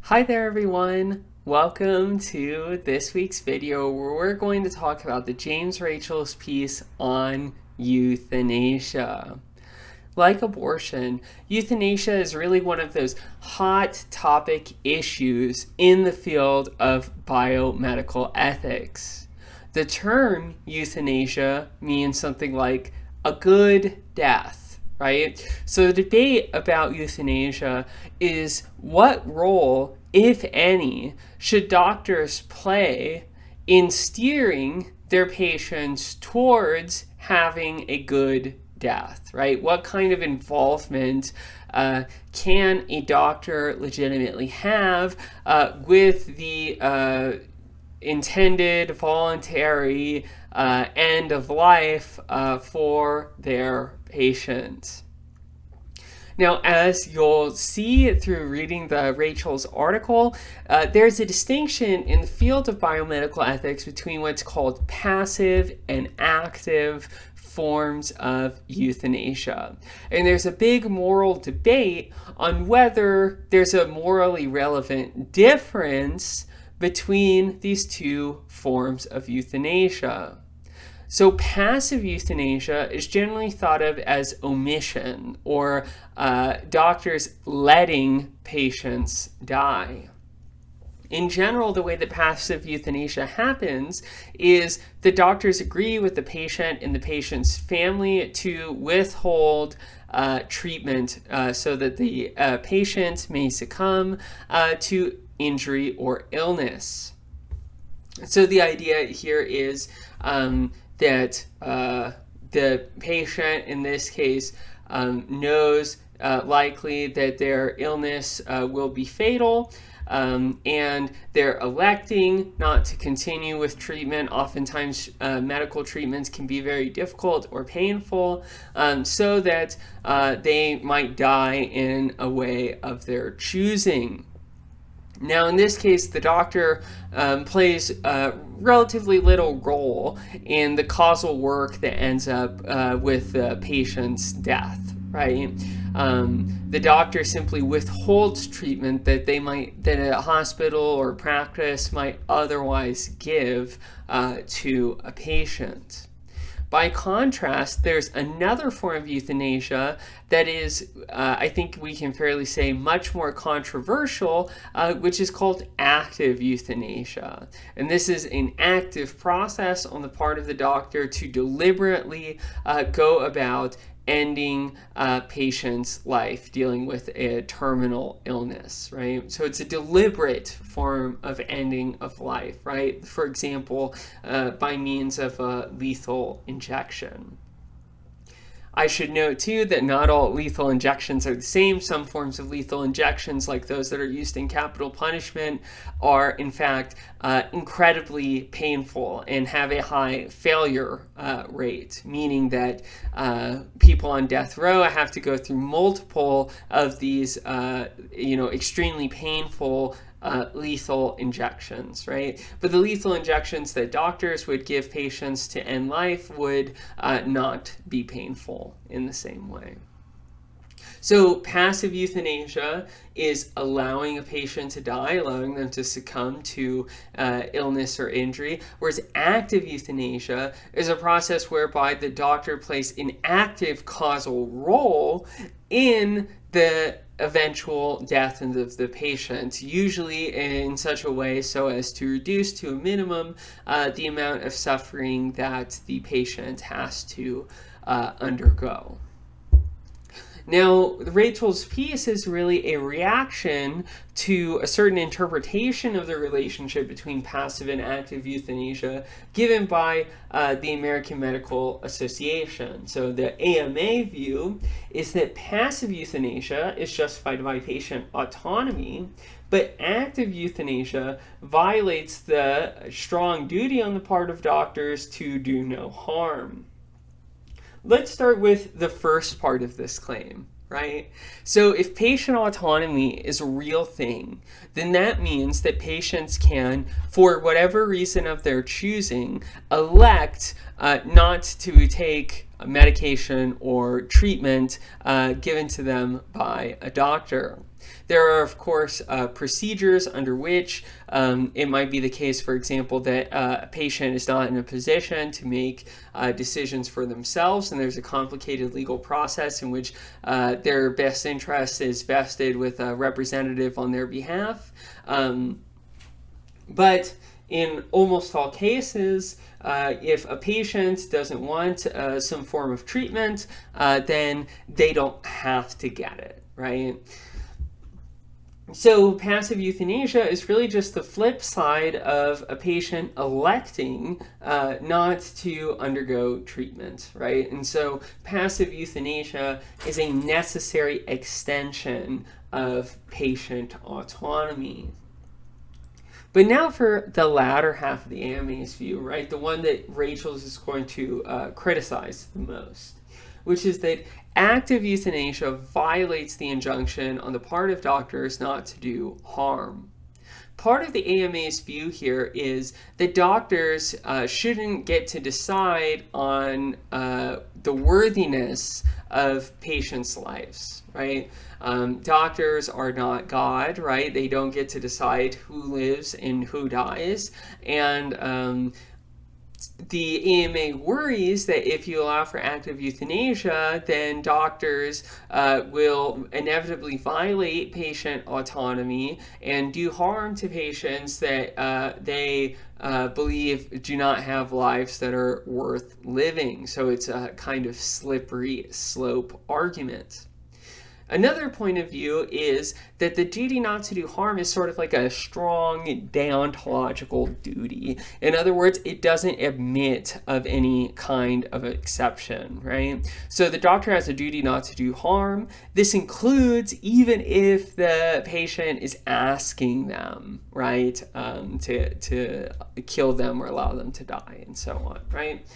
Hi there everyone! Welcome to this week's video where we're going to talk about the James Rachel's piece on euthanasia. Like abortion, euthanasia is really one of those hot topic issues in the field of biomedical ethics. The term euthanasia means something like a good death, right? So the debate about euthanasia is what role, if any, should doctors play in steering their patients towards having a good death, right? What kind of involvement can a doctor legitimately have with the intended voluntary end of life for their patient? Now, as you'll see through reading the Rachel's article, there's a distinction in the field of biomedical ethics between what's called passive and active forms of euthanasia. And there's a big moral debate on whether there's a morally relevant difference between these two forms of euthanasia. So passive euthanasia is generally thought of as omission, or doctors letting patients die. In general, the way that passive euthanasia happens is the doctors agree with the patient and the patient's family to withhold treatment so that the patient may succumb to injury or illness. So the idea here is that the patient, in this case, knows likely that their illness will be fatal, and they're electing not to continue with treatment. Oftentimes, medical treatments can be very difficult or painful, so that they might die in a way of their choosing. Now, in this case, the doctor plays relatively little role in the causal work that ends up with the patient's death, right? The doctor simply withholds treatment that a hospital or practice might otherwise give to a patient. By contrast, there's another form of euthanasia that is, I think we can fairly say, much more controversial, which is called active euthanasia. And this is an active process on the part of the doctor to deliberately go about ending a patient's life, dealing with a terminal illness, right? So it's a deliberate form of ending of life, right? For example, by means of a lethal injection. I should note, too, that not all lethal injections are the same. Some forms of lethal injections, like those that are used in capital punishment, are, in fact, incredibly painful and have a high failure rate, meaning that people on death row have to go through multiple of these, extremely painful lethal injections, right? But the lethal injections that doctors would give patients to end life would not be painful in the same way. So passive euthanasia is allowing a patient to die, allowing them to succumb to illness or injury, whereas active euthanasia is a process whereby the doctor plays an active causal role in the eventual death of the patient, usually in such a way so as to reduce to a minimum the amount of suffering that the patient has to undergo. Now, Rachel's piece is really a reaction to a certain interpretation of the relationship between passive and active euthanasia given by the American Medical Association. So the AMA view is that passive euthanasia is justified by patient autonomy, but active euthanasia violates the strong duty on the part of doctors to do no harm. Let's start with the first part of this claim, right? So if patient autonomy is a real thing, then that means that patients can, for whatever reason of their choosing, elect not to take medication or treatment given to them by a doctor. There are, of course, procedures under which it might be the case, for example, that a patient is not in a position to make decisions for themselves, and there's a complicated legal process in which their best interest is vested with a representative on their behalf. But in almost all cases, if a patient doesn't want some form of treatment, then they don't have to get it, right? So passive euthanasia is really just the flip side of a patient electing not to undergo treatment, right? And so passive euthanasia is a necessary extension of patient autonomy. But now for the latter half of the AMA's view, right? The one that Rachel's is going to criticize the most, which is that active euthanasia violates the injunction on the part of doctors not to do harm. Part of the AMA's view here is that doctors shouldn't get to decide on the worthiness of patients' lives, right? Doctors are not God, right? They don't get to decide who lives and who dies. And the AMA worries that if you allow for active euthanasia, then doctors will inevitably violate patient autonomy and do harm to patients that they believe do not have lives that are worth living. So it's a kind of slippery slope argument. Another point of view is that the duty not to do harm is sort of like a strong deontological duty. In other words, it doesn't admit of any kind of exception, right? So the doctor has a duty not to do harm. This includes even if the patient is asking them, right, to kill them or allow them to die and so on, right?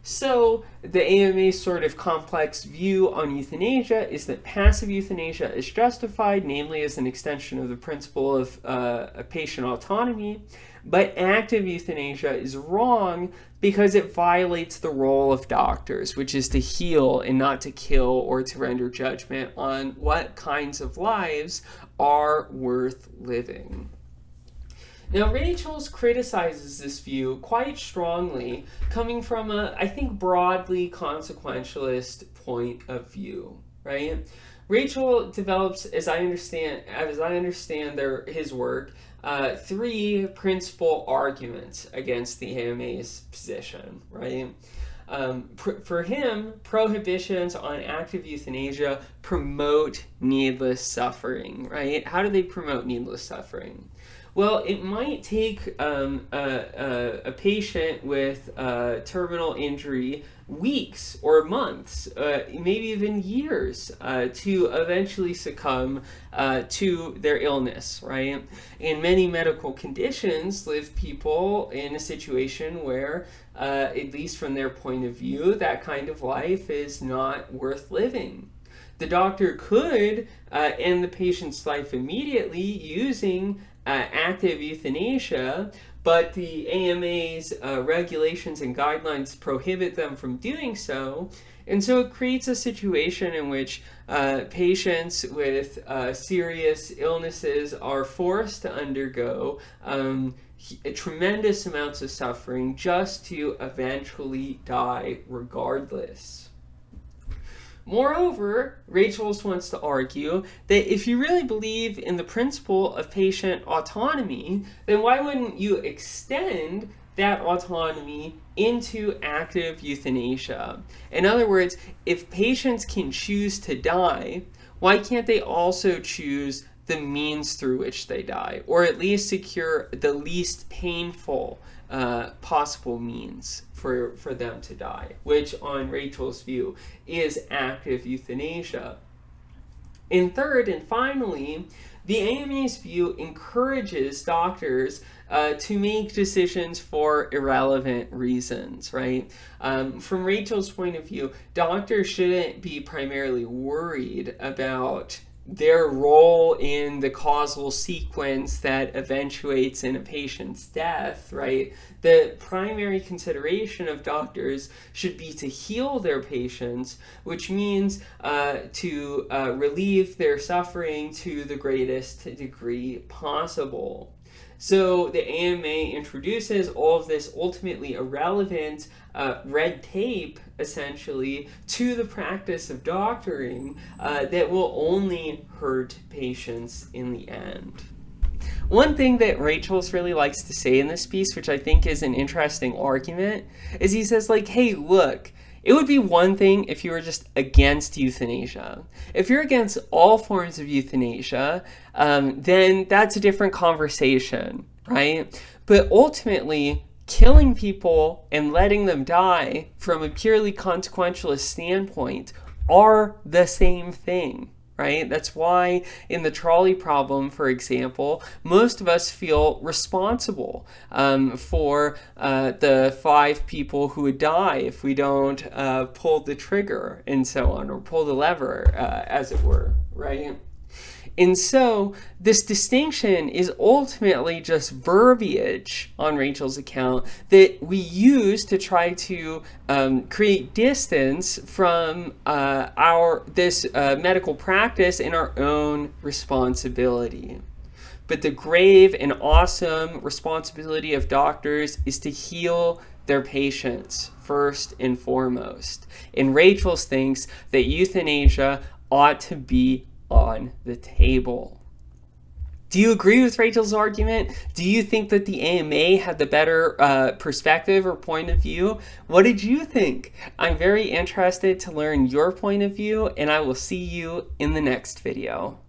So the AMA's sort of complex view on euthanasia is that passive euthanasia is justified, namely as an extension of the principle of patient autonomy, but active euthanasia is wrong because it violates the role of doctors, which is to heal and not to kill or to render judgment on what kinds of lives are worth living. Now, Rachel's criticizes this view quite strongly, coming from a, I think, broadly consequentialist point of view, right? Rachel develops, as I understand his work, three principal arguments against the AMA's position, right? For him, prohibitions on active euthanasia promote needless suffering, right? How do they promote needless suffering? Well, it might take a patient with terminal injury weeks or months, maybe even years, to eventually succumb to their illness, right? In many medical conditions, live people in a situation where, at least from their point of view, that kind of life is not worth living. The doctor could end the patient's life immediately using active euthanasia, but the AMA's regulations and guidelines prohibit them from doing so. And so it creates a situation in which patients with serious illnesses are forced to undergo tremendous amounts of suffering just to eventually die regardless. Moreover, Rachel wants to argue that if you really believe in the principle of patient autonomy, then why wouldn't you extend that autonomy into active euthanasia? In other words, if patients can choose to die, why can't they also choose the means through which they die, or at least secure the least painful possible means for them to die, which on Rachel's view is active euthanasia. And third and finally, the AMA's view encourages doctors to make decisions for irrelevant reasons, right? From Rachel's point of view, doctors shouldn't be primarily worried about their role in the causal sequence that eventuates in a patient's death, right? The primary consideration of doctors should be to heal their patients, which means to relieve their suffering to the greatest degree possible. So the AMA introduces all of this ultimately irrelevant red tape, essentially, to the practice of doctoring that will only hurt patients in the end. One thing that Rachel's really likes to say in this piece, which I think is an interesting argument, is he says, like, hey, look, it would be one thing if you were just against euthanasia. If you're against all forms of euthanasia, then that's a different conversation, right? But ultimately, killing people and letting them die from a purely consequentialist standpoint are the same thing, right? That's why in the trolley problem, for example, most of us feel responsible for the 5 people who would die if we don't pull the trigger and so on, or pull the lever, as it were, right? And so this distinction is ultimately just verbiage on Rachel's account that we use to try to create distance from this medical practice and our own responsibility. But the grave and awesome responsibility of doctors is to heal their patients first and foremost. And Rachel's thinks that euthanasia ought to be on the table. Do you agree with Rachel's argument? Do you think that the AMA had the better perspective or point of view? What did you think? I'm very interested to learn your point of view, and I will see you in the next video.